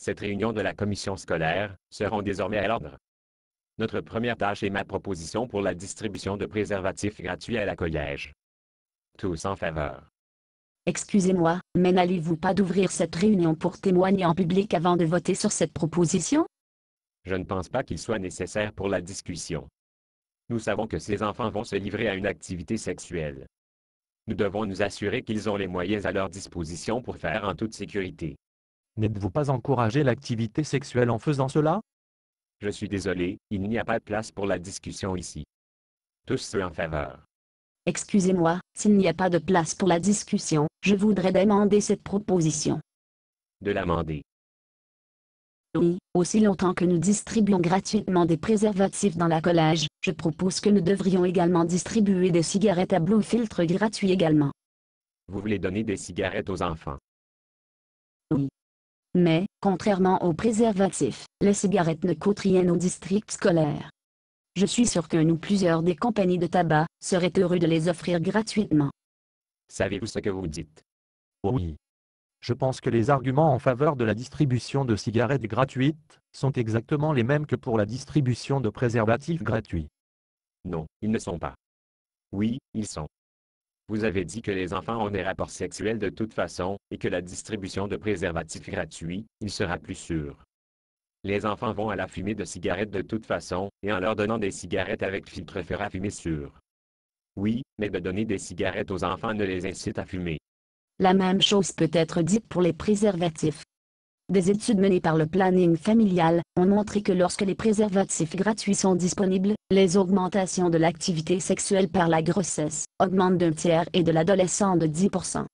cette réunion de la commission scolaire, seront désormais à l'ordre. Notre première tâche est ma proposition pour la distribution de préservatifs gratuits à la collège. Tous en faveur. Excusez-moi, mais n'allez-vous pas d'ouvrir cette réunion pour témoigner en public avant de voter sur cette proposition? Je ne pense pas qu'il soit nécessaire pour la discussion. Nous savons que ces enfants vont se livrer à une activité sexuelle. Nous devons nous assurer qu'ils ont les moyens à leur disposition pour faire en toute sécurité. N'êtes-vous pas encouragé l'activité sexuelle en faisant cela? Je suis désolé, il n'y a pas de place pour la discussion ici. Tous ceux en faveur. Excusez-moi, s'il n'y a pas de place pour la discussion, je voudrais demander cette proposition. De l'amender. Oui, aussi longtemps que nous distribuons gratuitement des préservatifs dans la collège, je propose que nous devrions également distribuer des cigarettes à blue filtre gratuits également. Vous voulez donner des cigarettes aux enfants. Oui. Mais, contrairement aux préservatifs, les cigarettes ne coûtent rien au district scolaire. Je suis sûr qu'un ou plusieurs des compagnies de tabac seraient heureux de les offrir gratuitement. Savez-vous ce que vous dites? Oui. Je pense que les arguments en faveur de la distribution de cigarettes gratuites sont exactement les mêmes que pour la distribution de préservatifs gratuits. Non, ils ne sont pas. Oui, ils sont. Vous avez dit que les enfants ont des rapports sexuels de toute façon, et que la distribution de préservatifs gratuits, il sera plus sûr. Les enfants vont à la fumée de cigarettes de toute façon, et en leur donnant des cigarettes avec filtre fera fumer sûr. Oui, mais de donner des cigarettes aux enfants ne les incite à fumer. La même chose peut être dite pour les préservatifs. Des études menées par le planning familial ont montré que lorsque les préservatifs gratuits sont disponibles, les augmentations de l'activité sexuelle par la grossesse augmentent d'un tiers et de l'adolescent de 10%.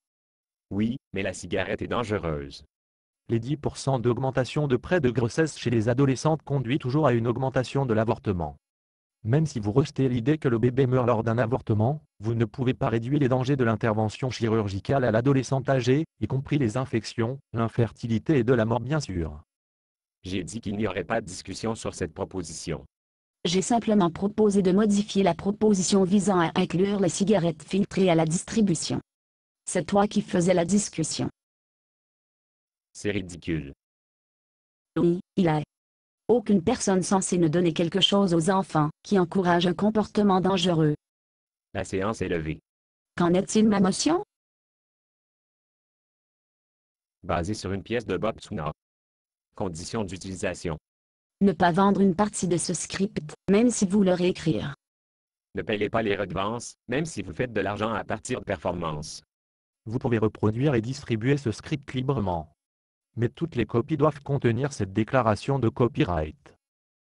Oui, mais la cigarette est dangereuse. Les 10% d'augmentation de près de grossesse chez les adolescentes conduit toujours à une augmentation de l'avortement. Même si vous rejetez l'idée que le bébé meurt lors d'un avortement, vous ne pouvez pas réduire les dangers de l'intervention chirurgicale à l'adolescente âgée, y compris les infections, l'infertilité et de la mort bien sûr. J'ai dit qu'il n'y aurait pas de discussion sur cette proposition. J'ai simplement proposé de modifier la proposition visant à inclure les cigarettes filtrées à la distribution. C'est toi qui faisais la discussion. C'est ridicule. Oui, il est. Aucune personne censée ne donner quelque chose aux enfants qui encourage un comportement dangereux. La séance est levée. Qu'en est-il ma motion? Basée sur une pièce de Bob Tuna. Conditions d'utilisation. Ne pas vendre une partie de ce script, même si vous le réécrire. Ne payez pas les redevances, même si vous faites de l'argent à partir de performances. Vous pouvez reproduire et distribuer ce script librement. Mais toutes les copies doivent contenir cette déclaration de copyright.